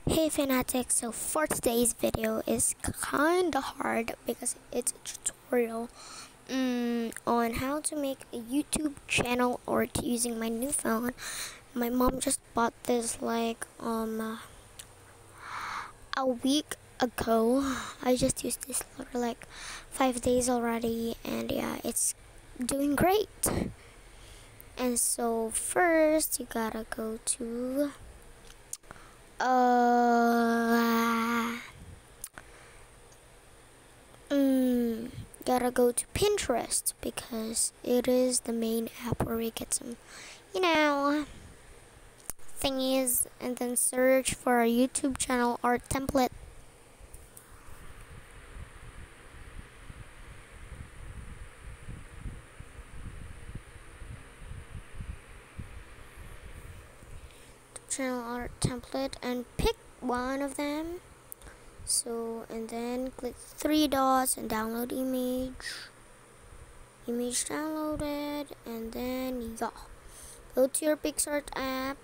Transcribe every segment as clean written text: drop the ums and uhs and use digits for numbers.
Hey fanatics, so for today's video is kinda hard because it's a tutorial on how to make a YouTube channel or using my new phone. My mom just bought this like a week ago. I just used this for like 5 days already, and yeah, it's doing great. And so first you gotta go to gotta go to Pinterest because it is the main app where we get some, thingies, and then search for a YouTube channel or template. Channel art template and pick one of them. So, and then click three dots and download image downloaded, and then go to your PixArt app.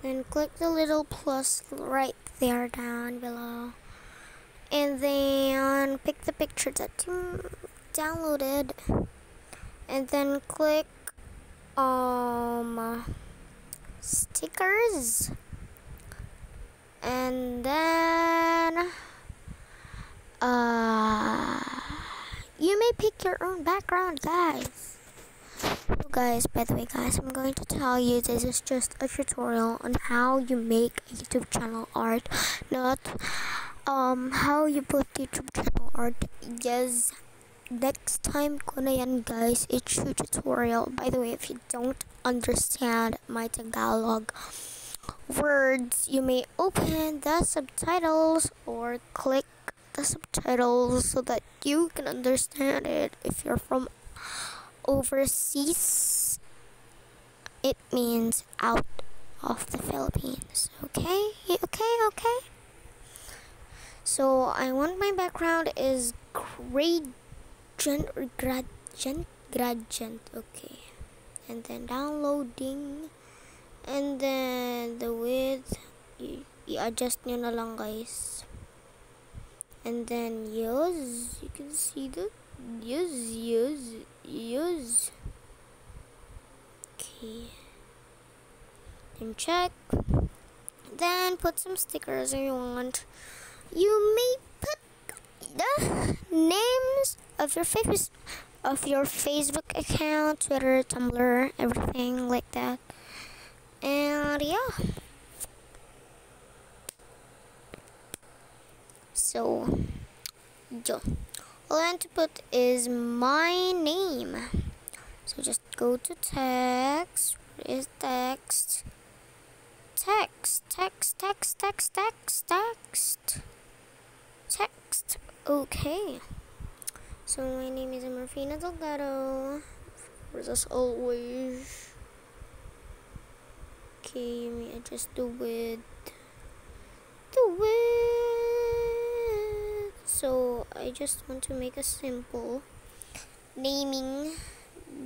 Then click the little plus right there down below, and then pick the picture that you downloaded, and then click stickers, and then you may pick your own background, guys. By the way, guys, I'm going to tell you this is just a tutorial on how you make a YouTube channel art, not how you put YouTube channel art. Yes, next time ko na yan, guys. It's a tutorial. By the way, if you don't understand my Tagalog words, you may open the subtitles or click the subtitles so that you can understand it. If you're from overseas, it means out of the Philippines. Okay. So I want my background is gradient or gradient. Okay, and then downloading, and then the width i-adjust nyo na lang, guys. And then use, you can see the use. Okay, then check, then put some stickers if you want. You may put the names of your Facebook account, Twitter, Tumblr, everything like that. And yeah, so all I want to put is my name. So just go to text. Where is text? Text. Okay. So my name is Girly Fina Delgado. As always. Okay, let me adjust the width. So I just want to make a simple naming.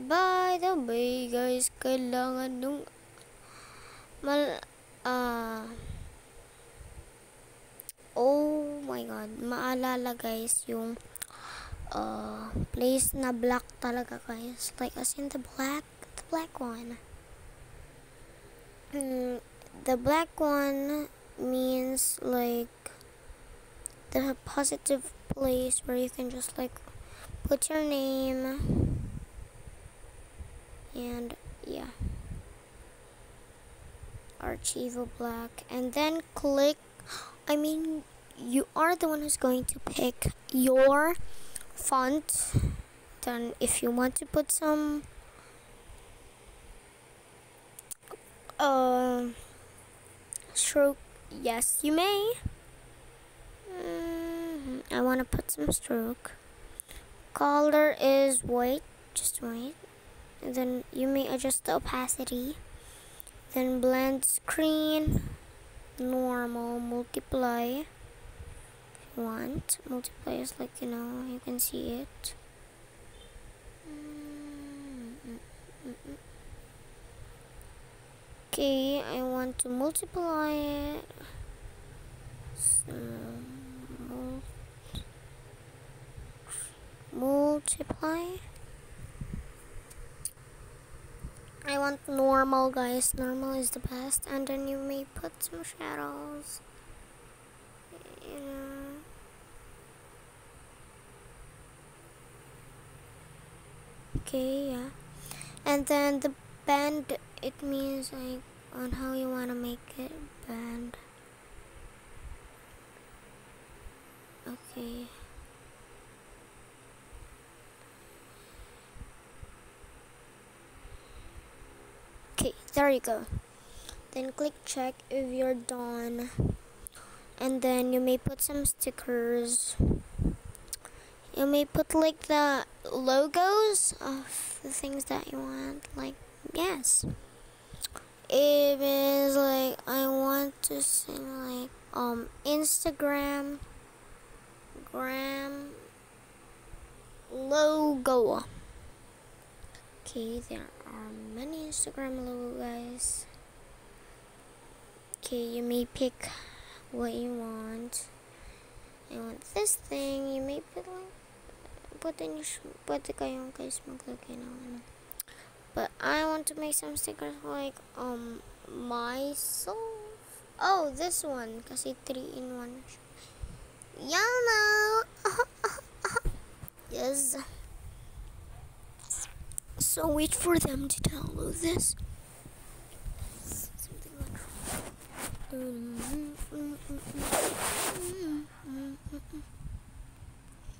By the way, guys, kailangan nung oh my god, maalala, guys, yung place na black talaga, guys, like as in the black one. The black one means like the positive place where you can just like put your name, and yeah, Archivo black, and then click, you are the one who's going to pick your font. Then if you want to put some stroke, yes, you may. I want to put some stroke. Color is white, just white. And then you may adjust the opacity Then blend screen, normal, multiply. If you want, multiply is like, you know, you can see it. Okay, I want to multiply it. So, multiply. I want normal, guys. Normal is the best. And then you may put some shadows. You know. Okay, yeah. And then the band, it means like on how you want to make it band. Okay. Okay, there you go. Then click check if you're done. And then you may put some stickers. You may put like the logos of the things that you want. Like, yes. It is like, I want to say like, Instagram, gram, logo. Okay, there are many Instagram logo, guys. Okay, you may pick what you want. I want this thing. You may put like, pwede kayong guys maglagay ng ano. But I want to make some stickers like myself. Oh, this one kasi 3-in-1. Yana. Yes. So wait for them to download this. Something went wrong.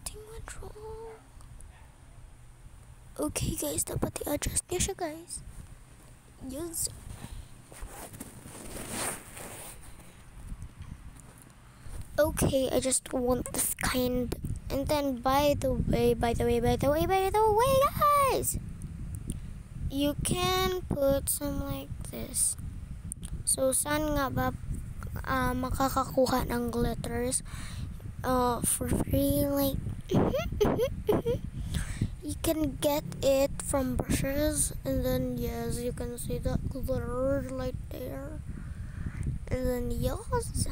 Something went wrong. Okay guys, dapat i-adjust niya siya guys. Yes. Okay, I just want this kind. And then by the way, guys, you can put some like this. So saan nga ba makakakuha ng glitters for free? Like you can get it from brushes, and then yes, you can see the glitter right there. And then yes,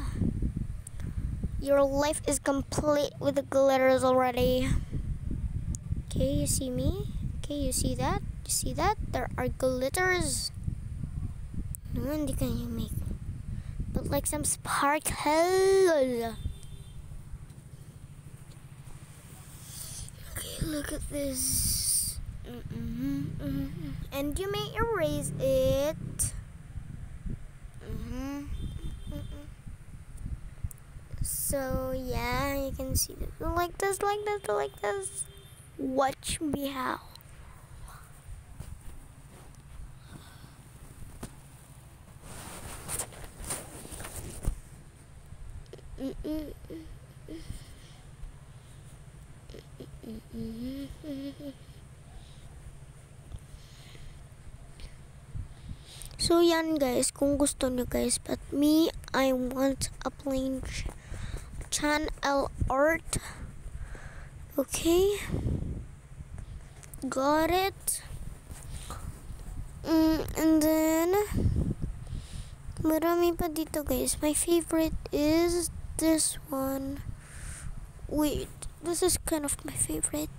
your life is complete with the glitters already. Okay, you see me? Okay, you see that? You see that? There are glitters. No, hindi kanya make. But like some sparkle. Look at this. And you may erase it. So yeah, you can see it like this. Watch me how. So yan guys, kung gusto nyo guys, but me, I want a plain channel art. Okay, got it. And then marami pa dito guys. My favorite is this one. Wait, this is kind of my favorite.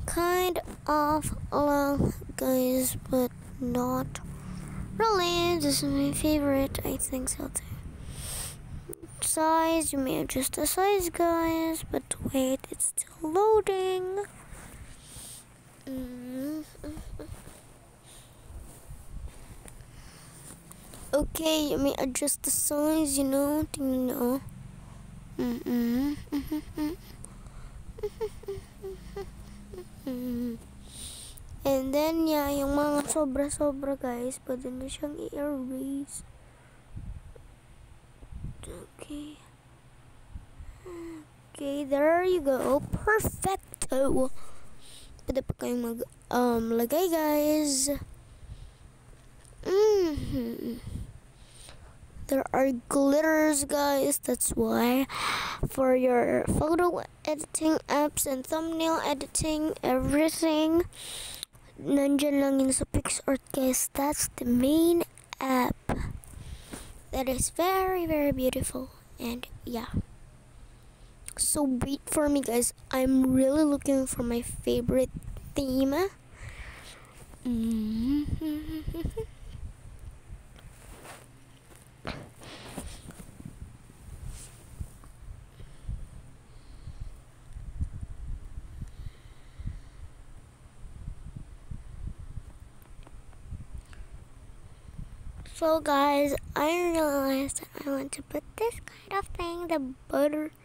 Kind of long guys, but not really. This is my favorite. I think so too. Size, you may adjust the size guys, but wait, it's still loading. Okay, you may adjust the size, you know, tingnan nyo. And then yeah, yung mga sobra-sobra guys, pwede na siyang i-erase. Okay, there you go. Perfecto. Pwede pa kayong lagay guys. There are glitters, guys. That's why for your photo editing apps and thumbnail editing, everything, nandyan lang yun sa PixArt, guys. That's the main app. That is very, very beautiful. And yeah. So wait for me, guys. I'm really looking for my favorite theme. So guys, I realized I want to put this kind of thing, the butterflies.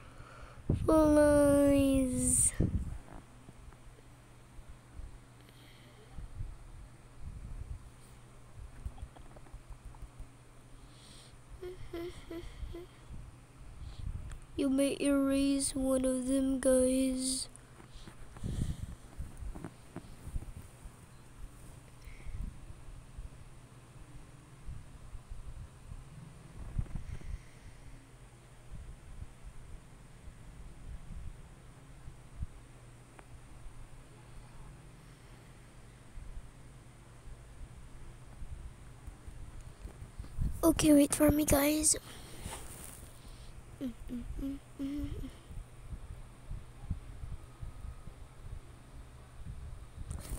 You may erase one of them, guys. Okay, wait for me, guys.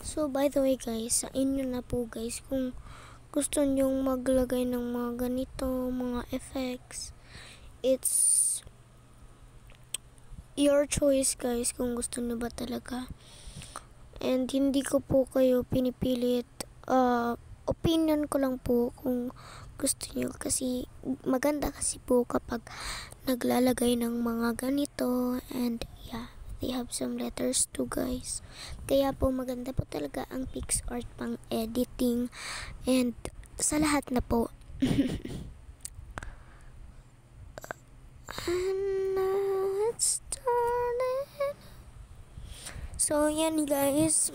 So, by the way, guys, sa inyo na po, guys, kung gusto nyong maglagay ng mga ganito, mga effects, it's your choice, guys, kung gusto nyo ba talaga. And hindi ko po kayo pinipilit, opinion ko lang po kung gusto nyo, kasi maganda kasi po kapag naglalagay ng mga ganito. And yeah, they have some letters too, guys. Kaya po maganda po talaga ang PixArt pang editing and sa lahat na po. And let's start it. So yan, guys.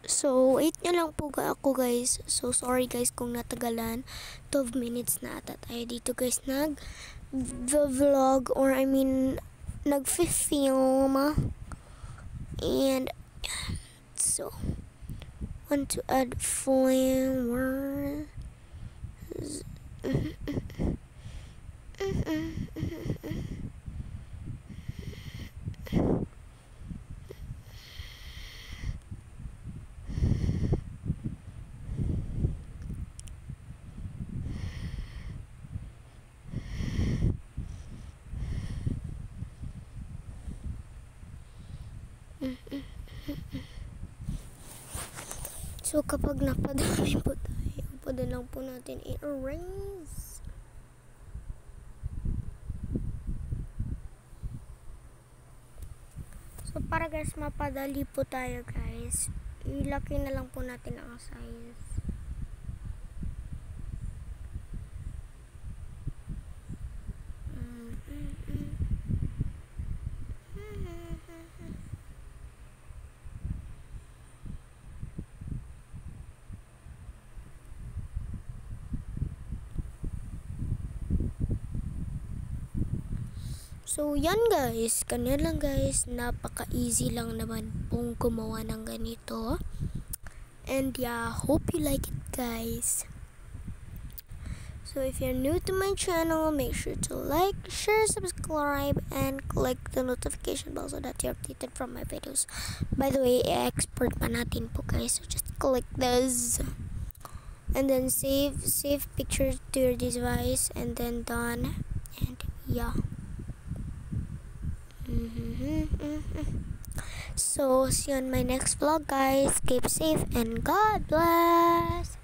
So, wait nyo lang po ako, guys. So, sorry, guys, kung natagalan. 12 minutes na ata tayo dito, guys. Nag-vlog, or I mean, nag-film. And, so, want to add flowers. So, kapag napadami po tayo, pwede lang po natin i-erase. So, para guys, mapadali po tayo, guys, ilaki na lang po natin ang size. So, yan, guys. Ganyan lang, guys. Napaka-easy lang naman pong gumawa ng ganito. And yeah, hope you like it, guys. So, if you're new to my channel, make sure to like, share, subscribe, and click the notification bell so that you're updated from my videos. By the way, i-export pa natin po, guys. So, just click this. And then save picture to your device. And then done. And yeah. So, see you on my next vlog, guys. Keep safe and God bless.